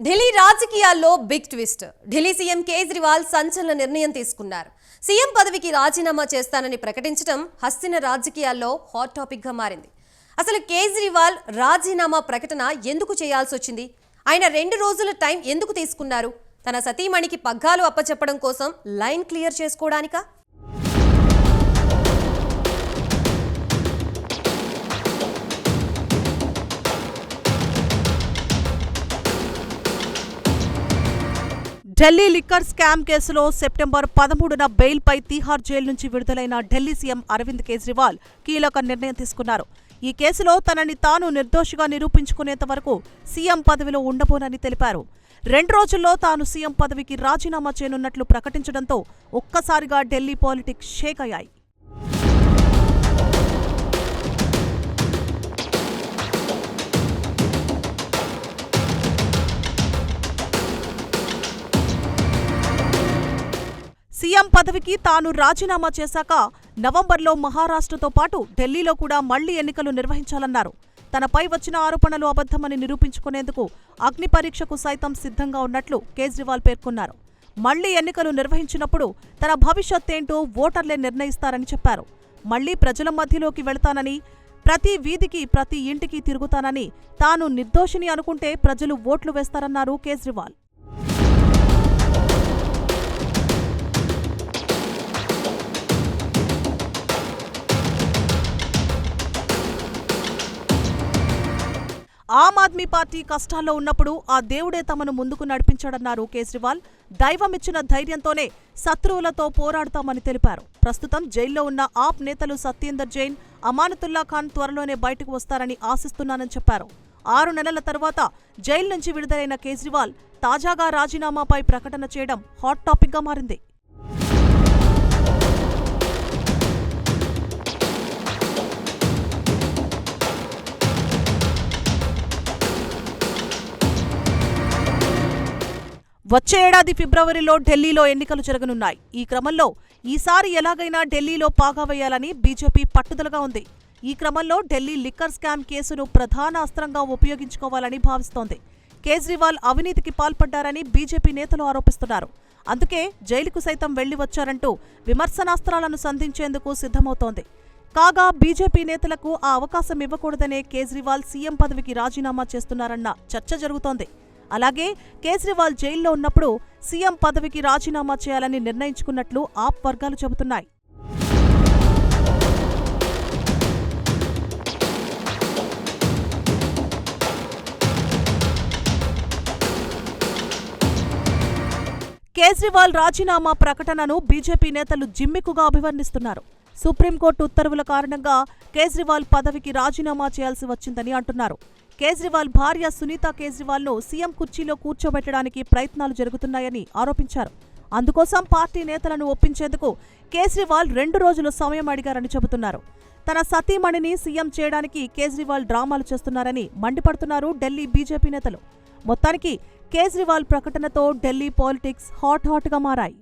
ఢిల్లీ రాజకీయాల్లో big twist. Delhi CM Kejriwal సంచలన నిర్ణయం తీసుకున్నారు. సీఎం పదవికి రాజీనామా చేస్తానని ప్రకటించడం హస్తిన రాజకీయాల్లో హాట్ టాపిక్ గా మారింది. అసలు కేజ్రీవాల్ రాజీనామా ప్రకటన ఎందుకు చేయాల్సి వచ్చింది? ఆయన 2 రోజుల టైం ఎందుకు తీసుకున్నారు? తన సతీమణికి పగ్గాలు అప్పచెప్పడం కోసం లైన్ క్లియర్ చేసుకోవడానికా? ఢిల్లీ లిక్కర్ స్కామ్ కేసులో సెప్టెంబర్ 13న బెయిల్పై తీహార్ జైలు నుంచి విడుదలైన ఢిల్లీ సీఎం అరవింద్ కేజ్రీవాల్ కీలక నిర్ణయం తీసుకున్నారు. ఈ కేసులో తనని తాను నిర్దోషిగా నిరూపించుకునేంత వరకు సీఎం పదవిలో ఉండబోనని తెలిపారు. 2 రోజుల్లో తాను సీఎం పదవికి రాజీనామా చేయనున్నట్లు ప్రకటించడంతో ఒక్కసారిగా ఢిల్లీ పాలిటిక్స్ షేక్ అయ్యాయి. సీఎం పదవికి తాను రాజీనామా చేశాక నవంబర్లో మహారాష్ట్రతో పాటు ఢిల్లీలో కూడా మళ్లీ ఎన్నికలు నిర్వహించాలన్నారు. తనపై వచ్చిన ఆరోపణలు అబద్ధమని నిరూపించుకునేందుకు అగ్ని పరీక్షకు సైతం సిద్ధంగా ఉన్నట్లు కేజ్రీవాల్ పేర్కొన్నారు. మళ్లీ ఎన్నికలు నిర్వహించినప్పుడు తన భవిష్యత్తేంటో ఓటర్లే నిర్ణయిస్తారని చెప్పారు. మళ్లీ ప్రజల మధ్యలోకి వెళతానని, ప్రతి వీధికి ప్రతి ఇంటికి తిరుగుతానని, తాను నిర్దోషిని అనుకుంటే ప్రజలు ఓట్లు వేస్తారన్నారు కేజ్రీవాల్. ఆమ్ ఆద్మీ పార్టీ కష్టాల్లో ఉన్నప్పుడు ఆ దేవుడే తమను ముందుకు నడిపించాడన్నారు కేజ్రీవాల్. దైవమిచ్చిన ధైర్యంతోనే శత్రువులతో పోరాడతామని తెలిపారు. ప్రస్తుతం జైల్లో ఉన్న ఆప్ నేతలు సత్యేందర్ జైన్, అమానతుల్లా ఖాన్ త్వరలోనే బయటకు వస్తారని ఆశిస్తున్నానని చెప్పారు. 6 నెలల తర్వాత జైలు నుంచి విడుదలైన కేజ్రీవాల్ తాజాగా రాజీనామాపై ప్రకటన చేయడం హాట్ టాపిక్ గా మారింది. వచ్చే ఏడాది ఫిబ్రవరిలో ఢిల్లీలో ఎన్నికలు జరగనున్నాయి. ఈ క్రమంలో ఈసారి ఎలాగైనా ఢిల్లీలో పాగా వేయాలని బీజేపీ పట్టుదలగా ఉంది. ఈ క్రమంలో ఢిల్లీ లిక్కర్ స్కామ్ కేసును ప్రధాన అస్త్రంగా ఉపయోగించుకోవాలని భావిస్తోంది. కేజ్రీవాల్ అవినీతికి పాల్పడ్డారని బీజేపీ నేతలు ఆరోపిస్తున్నారు. అందుకే జైలుకు సైతం వెళ్లి వచ్చారంటూ విమర్శనాస్త్రాలను సంధించేందుకు సిద్ధమవుతోంది. కాగా బీజేపీ నేతలకు ఆ అవకాశం ఇవ్వకూడదనే కేజ్రీవాల్ సీఎం పదవికి రాజీనామా చేస్తున్నారన్న చర్చ జరుగుతోంది. అలాగే కేజ్రీవాల్ జైల్లో ఉన్నప్పుడు సీఎం పదవికి రాజీనామా చేయాలని నిర్ణయించుకున్నట్లు ఆప్ వర్గాలు చెబుతున్నాయి. కేజ్రీవాల్ రాజీనామా ప్రకటనను బీజేపీ నేతలు జిమ్మిక్కుగా అభివర్ణిస్తున్నారు. సుప్రీంకోర్టు ఉత్తర్వుల కారణంగా కేజ్రీవాల్ పదవికి రాజీనామా చేయాల్సి వచ్చిందని అంటున్నారు. కేజ్రీవాల్ భార్య సునీతా కేజ్రీవాల్ను సీఎం కుర్చీలో కూర్చోబెట్టడానికి ప్రయత్నాలు జరుగుతున్నాయని ఆరోపించారు. అందుకోసం పార్టీ నేతలను ఒప్పించేందుకు కేజ్రీవాల్ 2 రోజుల సమయం అడిగారని చెబుతున్నారు. తన సతీమణిని సీఎం చేయడానికి కేజ్రీవాల్ డ్రామాలు చేస్తున్నారని మండిపడుతున్నారు ఢిల్లీ బీజేపీ నేతలు. మొత్తానికి కేజ్రీవాల్ ప్రకటనతో ఢిల్లీ పాలిటిక్స్ హాట్ గా మారాయి.